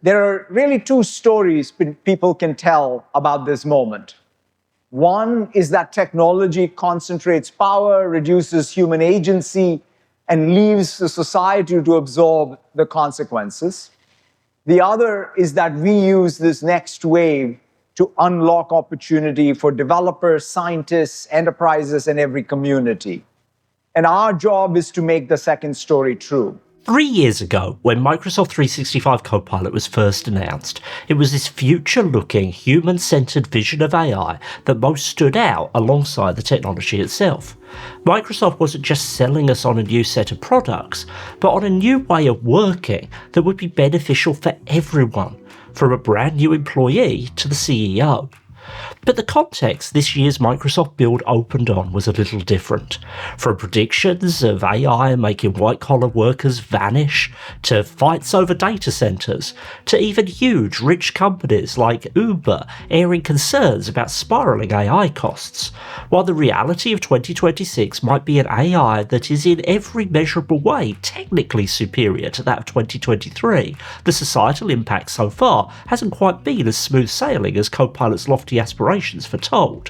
there are really two stories people can tell about this moment. One is that technology concentrates power, reduces human agency, and leaves the society to absorb the consequences. The other is that we use this next wave to unlock opportunity for developers, scientists, enterprises, and every community. And our job is to make the second story true. 3 years ago, when Microsoft 365 Copilot was first announced, it was this future-looking, human-centered vision of AI that most stood out alongside the technology itself. Microsoft wasn't just selling us on a new set of products, but on a new way of working that would be beneficial for everyone, from a brand new employee to the CEO. But the context this year's Microsoft build opened on was a little different. From predictions of AI making white-collar workers vanish, to fights over data centers, to even huge, rich companies like Uber airing concerns about spiralling AI costs. While the reality of 2026 might be an AI that is in every measurable way technically superior to that of 2023, the societal impact so far hasn't quite been as smooth sailing as Copilot's lofty aspirations foretold.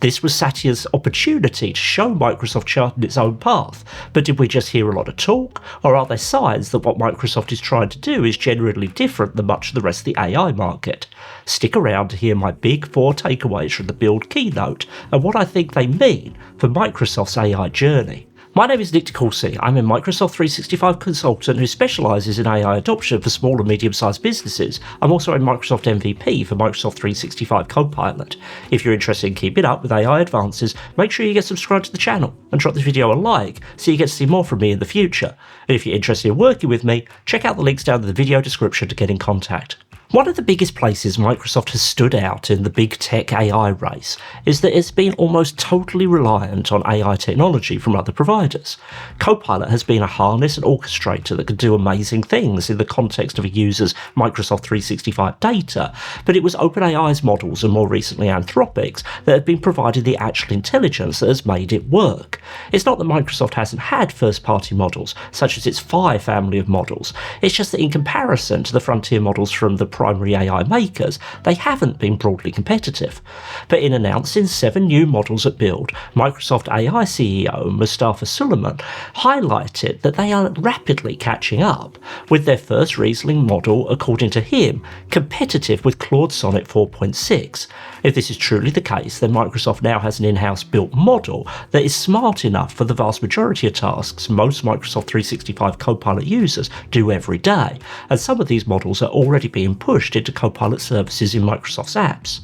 This was Satya's opportunity to show Microsoft charting its own path, but did we just hear a lot of talk, or are there signs that what Microsoft is trying to do is generally different than much of the rest of the AI market? Stick around to hear my big 4 takeaways from the Build keynote and what I think they mean for Microsoft's AI journey. My name is Nick DeCourcy. I'm a Microsoft 365 consultant who specialises in AI adoption for small and medium-sized businesses. I'm also a Microsoft MVP for Microsoft 365 Copilot. If you're interested in keeping up with AI advances, make sure you get subscribed to the channel and drop this video a like so you get to see more from me in the future. And if you're interested in working with me, check out the links down in the video description to get in contact. One of the biggest places Microsoft has stood out in the big tech AI race is that it's been almost totally reliant on AI technology from other providers. Copilot has been a harness and orchestrator that can do amazing things in the context of a user's Microsoft 365 data, but it was OpenAI's models and more recently Anthropic's that have been providing the actual intelligence that has made it work. It's not that Microsoft hasn't had first-party models, such as its Phi family of models, it's just that in comparison to the frontier models from the primary AI makers, they haven't been broadly competitive. But in announcing 7 new models at Build, Microsoft AI CEO Mustafa Suleyman highlighted that they are rapidly catching up, with their first reasoning model, according to him, competitive with Claude Sonnet 4.6. If this is truly the case, then Microsoft now has an in-house built model that is smart enough for the vast majority of tasks most Microsoft 365 Copilot users do every day, and some of these models are already being pushed into Copilot services in Microsoft's apps.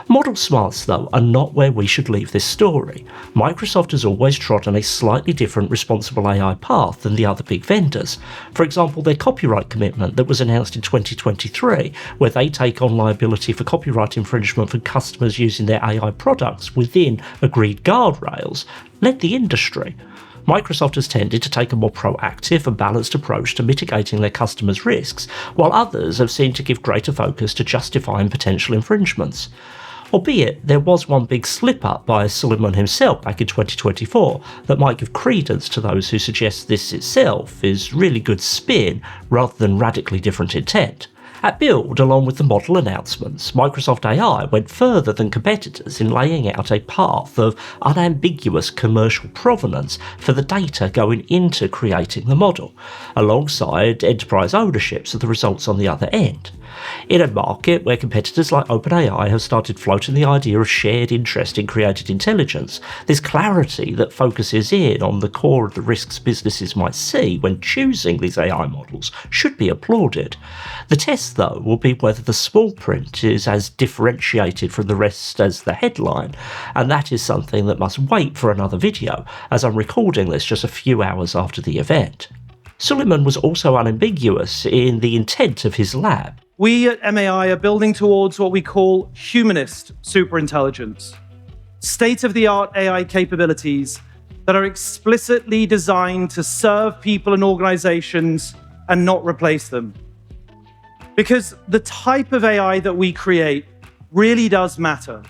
Model smarts, though, are not where we should leave this story. Microsoft has always trodden a slightly different responsible AI path than the other big vendors. For example, their copyright commitment that was announced in 2023, where they take on liability for copyright infringement for customers using their AI products within agreed guardrails, led the industry. Microsoft has tended to take a more proactive and balanced approach to mitigating their customers' risks, while others have seemed to give greater focus to justifying potential infringements. Albeit, there was one big slip-up by Suleyman himself back in 2024 that might give credence to those who suggest this itself is really good spin rather than radically different intent. At Build, along with the model announcements, Microsoft AI went further than competitors in laying out a path of unambiguous commercial provenance for the data going into creating the model, alongside enterprise ownerships of the results on the other end. In a market where competitors like OpenAI have started floating the idea of shared interest in created intelligence, there's clarity that focuses in on the core of the risks businesses might see when choosing these AI models should be applauded. The test, though, will be whether the small print is as differentiated from the rest as the headline, and that is something that must wait for another video, as I'm recording this just a few hours after the event. Suleyman was also unambiguous in the intent of his lab. We at MAI are building towards what we call humanist superintelligence, state-of-the-art AI capabilities that are explicitly designed to serve people and organizations and not replace them. Because the type of AI that we create really does matter.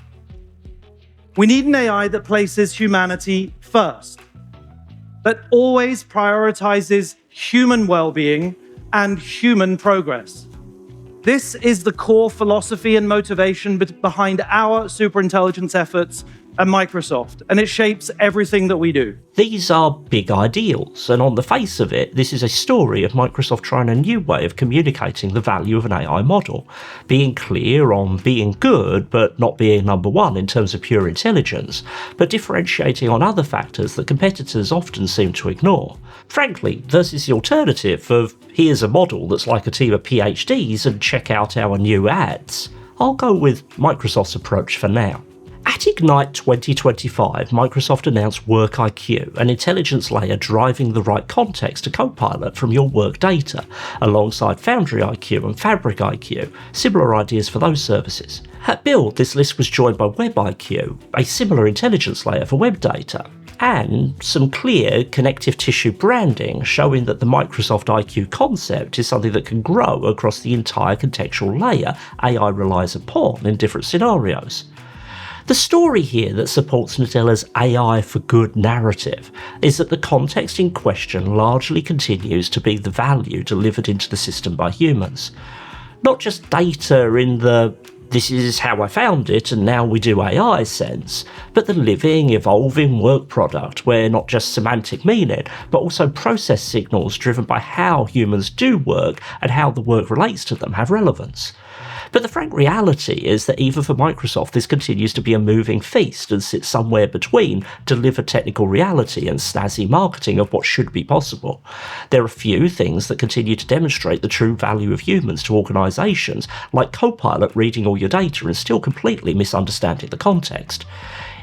We need an AI that places humanity first, that always prioritizes human well-being and human progress. This is the core philosophy and motivation behind our superintelligence efforts at Microsoft, and it shapes everything that we do. These are big ideals, and on the face of it, this is a story of Microsoft trying a new way of communicating the value of an AI model, being clear on being good, but not being number one in terms of pure intelligence, but differentiating on other factors that competitors often seem to ignore. Frankly, versus the alternative of here's a model that's like a team of PhDs and check out our new ads. I'll go with Microsoft's approach for now. At Ignite 2025, Microsoft announced Work IQ, an intelligence layer driving the right context to Copilot from your work data, alongside Foundry IQ and Fabric IQ, similar ideas for those services. At Build, this list was joined by Web IQ, a similar intelligence layer for web data, and some clear connective tissue branding showing that the Microsoft IQ concept is something that can grow across the entire contextual layer AI relies upon in different scenarios. The story here that supports Nadella's AI for good narrative is that the context in question largely continues to be the value delivered into the system by humans. Not just data in the this is how I found it and now we do AI sense, but the living, evolving work product where not just semantic meaning, but also process signals driven by how humans do work and how the work relates to them have relevance. But the frank reality is that even for Microsoft, this continues to be a moving feast and sits somewhere between delivered technical reality and snazzy marketing of what should be possible. There are few things that continue to demonstrate the true value of humans to organisations, like Copilot reading all your data and still completely misunderstanding the context.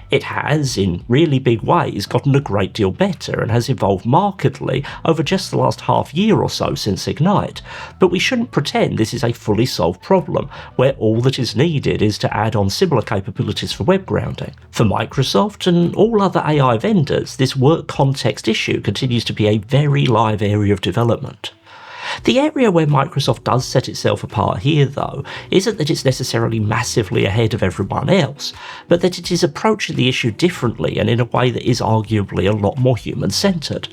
It has, in really big ways, gotten a great deal better and has evolved markedly over just the last half year or so since Ignite, but we shouldn't pretend this is a fully solved problem, where all that is needed is to add on similar capabilities for web grounding. For Microsoft and all other AI vendors, this work context issue continues to be a very live area of development. The area where Microsoft does set itself apart here, though, isn't that it's necessarily massively ahead of everyone else, but that it is approaching the issue differently and in a way that is arguably a lot more human-centred.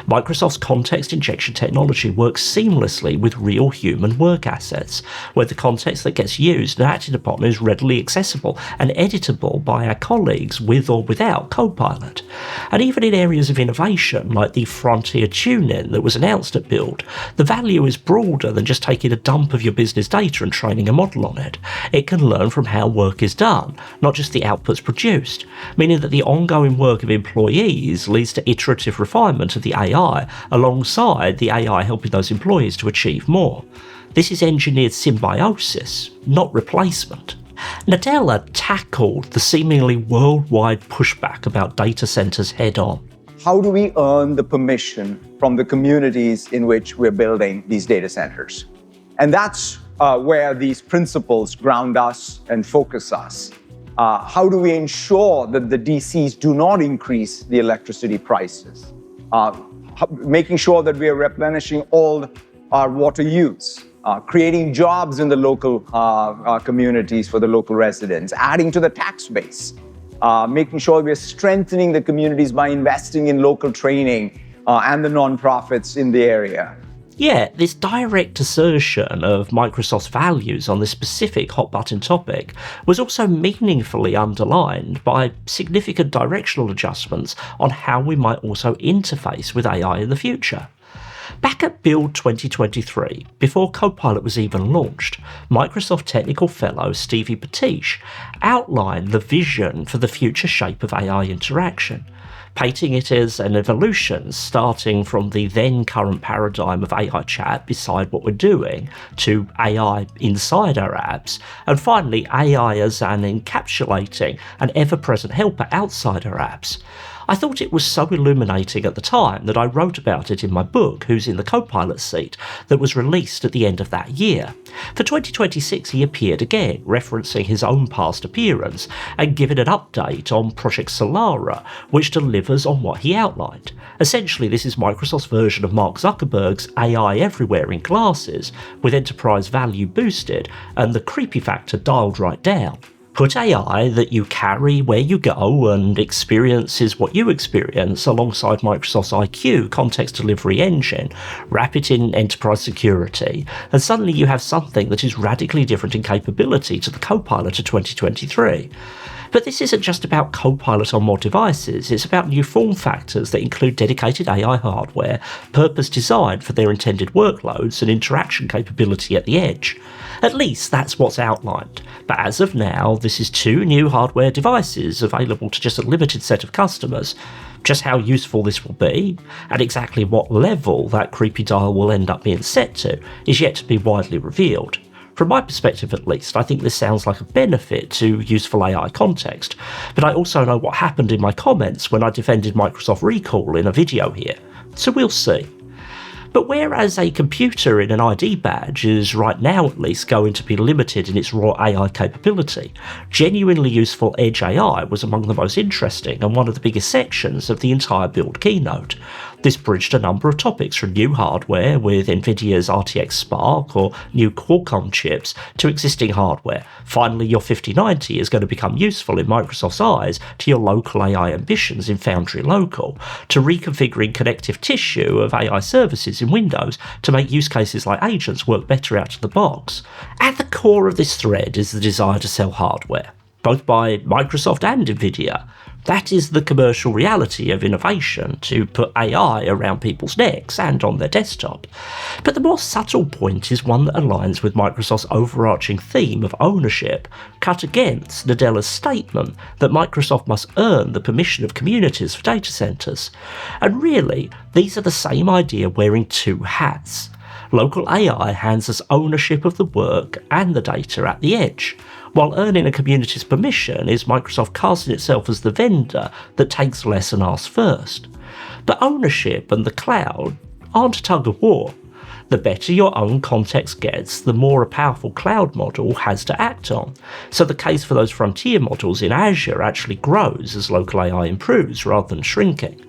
Microsoft's context injection technology works seamlessly with real human work assets, where the context that gets used and acted upon is readily accessible and editable by our colleagues with or without Copilot. And even in areas of innovation, like the frontier tuning that was announced at Build, the value is broader than just taking a dump of your business data and training a model on it. It can learn from how work is done, not just the outputs produced, meaning that the ongoing work of employees leads to iterative refinement of the AI alongside the AI helping those employees to achieve more. This is engineered symbiosis, not replacement. Nadella tackled the seemingly worldwide pushback about data centers head on. How do we earn the permission from the communities in which we're building these data centers? And that's where these principles ground us and focus us. How do we ensure that the DCs do not increase the electricity prices? Making sure that we are replenishing all our water use, creating jobs in the local communities for the local residents, adding to the tax base. Making sure we're strengthening the communities by investing in local training and the nonprofits in the area. Yeah, this direct assertion of Microsoft's values on this specific hot-button topic was also meaningfully underlined by significant directional adjustments on how we might also interface with AI in the future. Back at Build 2023, before Copilot was even launched, Microsoft technical fellow Stevie Patish outlined the vision for the future shape of AI interaction, painting it as an evolution starting from the then current paradigm of AI chat beside what we're doing to AI inside our apps, and finally AI as an encapsulating and ever-present helper outside our apps. I thought it was so illuminating at the time that I wrote about it in my book, Who's in the Copilot Seat, that was released at the end of that year. For 2026, he appeared again, referencing his own past appearance, and giving an update on Project Solara, which delivers on what he outlined. Essentially, this is Microsoft's version of Mark Zuckerberg's AI everywhere in glasses, with enterprise value boosted and the creepy factor dialed right down. Put AI that you carry where you go and experiences what you experience alongside Microsoft's IQ context delivery engine, wrap it in enterprise security, and suddenly you have something that is radically different in capability to the Copilot of 2023. But this isn't just about Copilot on more devices, it's about new form factors that include dedicated AI hardware, purpose-designed for their intended workloads and interaction capability at the edge. At least that's what's outlined, but as of now, this is 2 new hardware devices available to just a limited set of customers. Just how useful this will be, and exactly what level that creepy dial will end up being set to, is yet to be widely revealed. From my perspective at least, I think this sounds like a benefit to useful AI context, but I also know what happened in my comments when I defended Microsoft recall in a video here, so we'll see. But whereas a computer in an ID badge is right now at least going to be limited in its raw AI capability, genuinely useful edge AI was among the most interesting and one of the biggest sections of the entire build keynote. This bridged a number of topics from new hardware with Nvidia's RTX Spark or new Qualcomm chips to existing hardware. Finally, your 5090 is going to become useful in Microsoft's eyes to your local AI ambitions in Foundry Local, to reconfiguring connective tissue of AI services in Windows to make use cases like agents work better out of the box. At the core of this thread is the desire to sell hardware, both by Microsoft and Nvidia. That is the commercial reality of innovation, to put AI around people's necks and on their desktop. But the more subtle point is one that aligns with Microsoft's overarching theme of ownership, cut against Nadella's statement that Microsoft must earn the permission of communities for data centers. And really, these are the same idea wearing 2 hats. Local AI hands us ownership of the work and the data at the edge, while earning a community's permission is Microsoft casting itself as the vendor that takes less and asks first. But ownership and the cloud aren't a tug of war. The better your own context gets, the more a powerful cloud model has to act on. So the case for those frontier models in Azure actually grows as local AI improves rather than shrinking.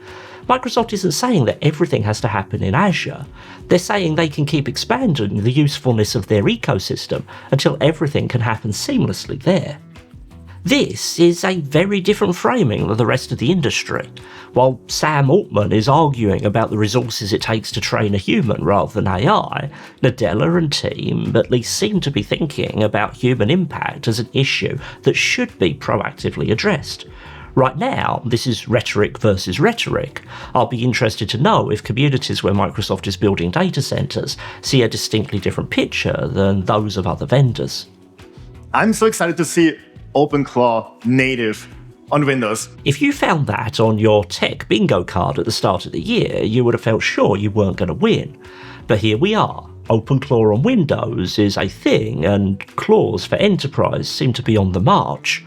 Microsoft isn't saying that everything has to happen in Azure. They're saying they can keep expanding the usefulness of their ecosystem until everything can happen seamlessly there. This is a very different framing than the rest of the industry. While Sam Altman is arguing about the resources it takes to train a human rather than AI, Nadella and team at least seem to be thinking about human impact as an issue that should be proactively addressed. Right now, this is rhetoric versus rhetoric. I'll be interested to know if communities where Microsoft is building data centers see a distinctly different picture than those of other vendors. I'm so excited to see OpenClaw native on Windows. If you found that on your tech bingo card at the start of the year, you would have felt sure you weren't going to win. But here we are. OpenClaw on Windows is a thing, and claws for enterprise seem to be on the march.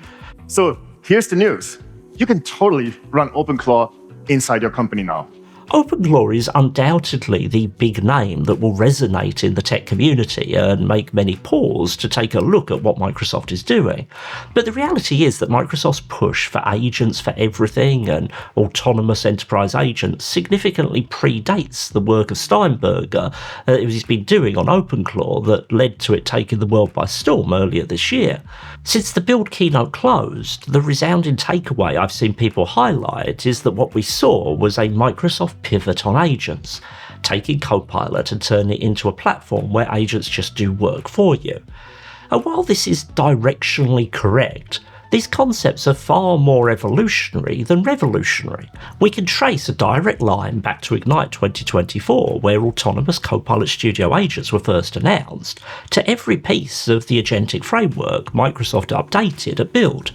So here's the news. You can totally run OpenClaw inside your company now. OpenClaw is undoubtedly the big name that will resonate in the tech community and make many pause to take a look at what Microsoft is doing. But the reality is that Microsoft's push for agents for everything and autonomous enterprise agents significantly predates the work of Steinberger he's been doing on OpenClaw that led to it taking the world by storm earlier this year. Since the build keynote closed, the resounding takeaway I've seen people highlight is that what we saw was a Microsoft pivot on agents, taking Copilot and turning it into a platform where agents just do work for you. And while this is directionally correct, these concepts are far more evolutionary than revolutionary. We can trace a direct line back to Ignite 2024, where autonomous Copilot Studio agents were first announced, to every piece of the agentic framework Microsoft updated at Build.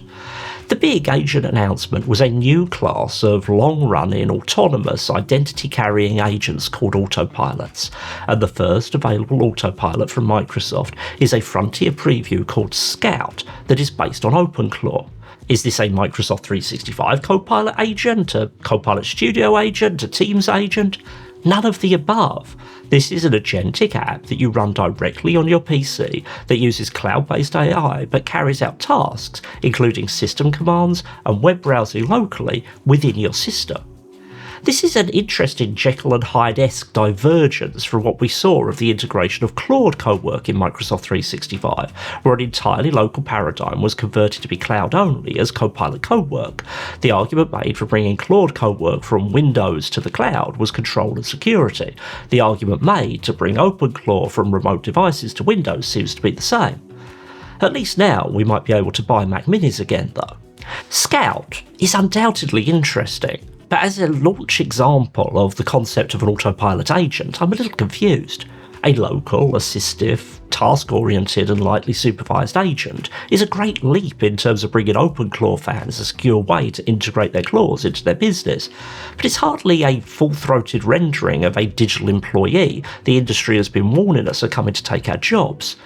The big agent announcement was a new class of long-running autonomous identity-carrying agents called AutoPilots, and the first available Autopilot from Microsoft is a frontier preview called Scout that is based on OpenClaw. Is this a Microsoft 365 Copilot agent, a Copilot Studio agent, a Teams agent? None of the above. This is an agentic app that you run directly on your PC that uses cloud-based AI but carries out tasks, including system commands and web browsing locally within your system. This is an interesting Jekyll and Hyde-esque divergence from what we saw of the integration of Claude Cowork in Microsoft 365, where an entirely local paradigm was converted to be cloud-only as Copilot Cowork. The argument made for bringing Claude Cowork from Windows to the cloud was control and security. The argument made to bring OpenClaw from remote devices to Windows seems to be the same. At least now we might be able to buy Mac Minis again though. Scout is undoubtedly interesting, but as a launch example of the concept of an autopilot agent, I'm a little confused. A local, assistive, task-oriented and lightly supervised agent is a great leap in terms of bringing OpenClaw fans a secure way to integrate their claws into their business, but it's hardly a full-throated rendering of a digital employee the industry has been warning us are coming to take our jobs.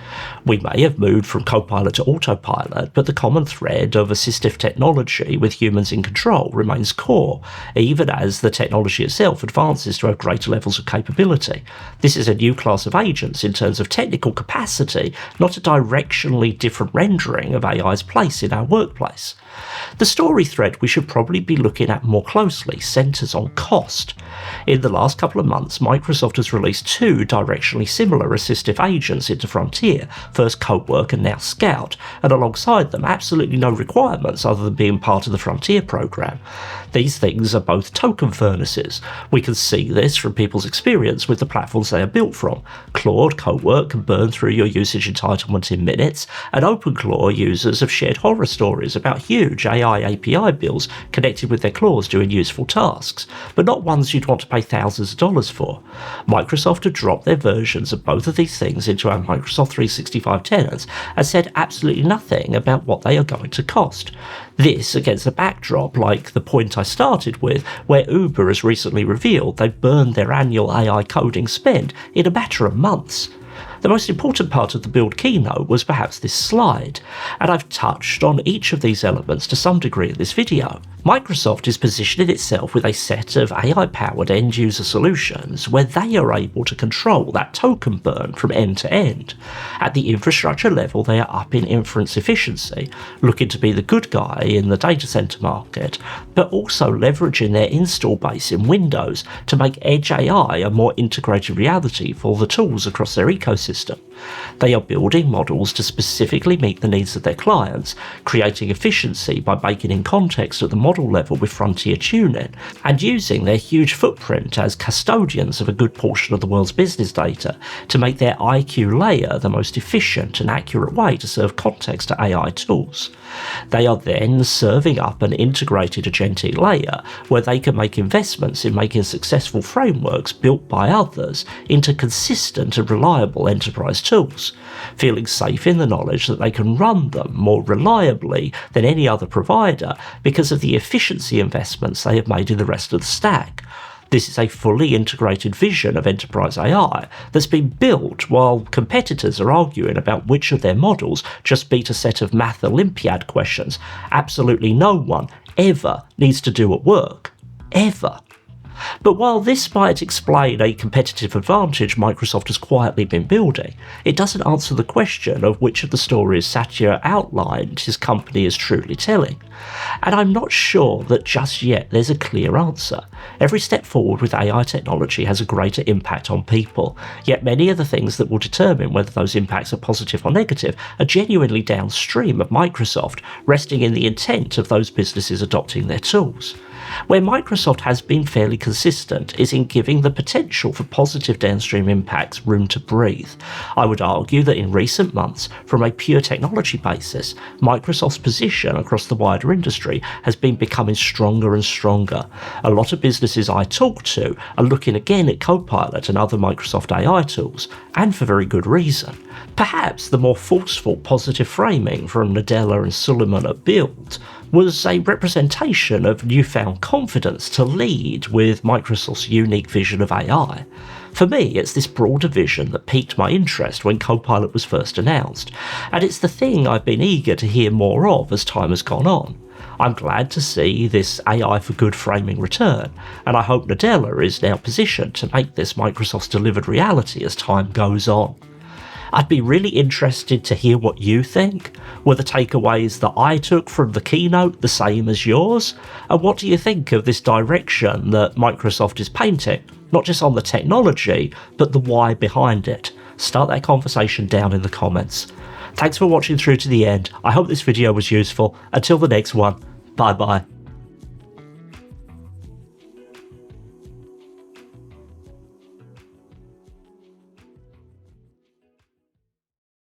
We may have moved from Copilot to AutoPilot, but the common thread of assistive technology with humans in control remains core, even as the technology itself advances to have greater levels of capability. This is a new class of agents in terms of technical capacity, not a directionally different rendering of AI's place in our workplace. The story thread we should probably be looking at more closely centres on cost. In the last couple of months, Microsoft has released two directionally similar assistive agents into Frontier, first Cowork and now Scout, and alongside them absolutely no requirements other than being part of the Frontier program. These things are both token furnaces. We can see this from people's experience with the platforms they are built from. Claude Cowork can burn through your usage entitlement in minutes, and OpenClaw users have shared horror stories about huge AI API bills connected with their claws doing useful tasks, but not ones you'd want to pay thousands of dollars for. Microsoft have dropped their versions of both of these things into our Microsoft 365 tenants and said absolutely nothing about what they are going to cost. This against a backdrop like the point I started with, where Uber has recently revealed they've burned their annual AI coding spend in a matter of months. The most important part of the build keynote was perhaps this slide, and I've touched on each of these elements to some degree in this video. Microsoft is positioning itself with a set of AI-powered end-user solutions where they are able to control that token burn from end to end. At the infrastructure level, they are up in inference efficiency, looking to be the good guy in the data center market, but also leveraging their install base in Windows to make edge AI a more integrated reality for the tools across their ecosystem. They are building models to specifically meet the needs of their clients, creating efficiency by baking in context at the model level with frontier tuning, and using their huge footprint as custodians of a good portion of the world's business data to make their IQ layer the most efficient and accurate way to serve context to AI tools. They are then serving up an integrated agentic layer where they can make investments in making successful frameworks built by others into consistent and reliable enterprise tools, feeling safe in the knowledge that they can run them more reliably than any other provider because of the efficiency investments they have made in the rest of the stack. This is a fully integrated vision of enterprise AI that's been built while competitors are arguing about which of their models just beat a set of math Olympiad questions absolutely no one ever needs to do at work. Ever. But while this might explain a competitive advantage Microsoft has quietly been building, it doesn't answer the question of which of the stories Satya outlined his company is truly telling. And I'm not sure that just yet there's a clear answer. Every step forward with AI technology has a greater impact on people, yet many of the things that will determine whether those impacts are positive or negative are genuinely downstream of Microsoft, resting in the intent of those businesses adopting their tools. Where Microsoft has been fairly consistent is in giving the potential for positive downstream impacts room to breathe. I would argue that in recent months, from a pure technology basis, Microsoft's position across the wider industry has been becoming stronger and stronger. A lot of businesses I talk to are looking again at Copilot and other Microsoft AI tools, and for very good reason. Perhaps the more forceful positive framing from Nadella and Suleyman at Build was a representation of newfound confidence to lead with Microsoft's unique vision of AI. For me, it's this broader vision that piqued my interest when Copilot was first announced, and it's the thing I've been eager to hear more of as time has gone on. I'm glad to see this AI for good framing return, and I hope Nadella is now positioned to make this Microsoft's delivered reality as time goes on. I'd be really interested to hear what you think. Were the takeaways that I took from the keynote the same as yours? And what do you think of this direction that Microsoft is painting? Not just on the technology, but the why behind it. Start that conversation down in the comments. Thanks for watching through to the end. I hope this video was useful. Until the next one, bye bye.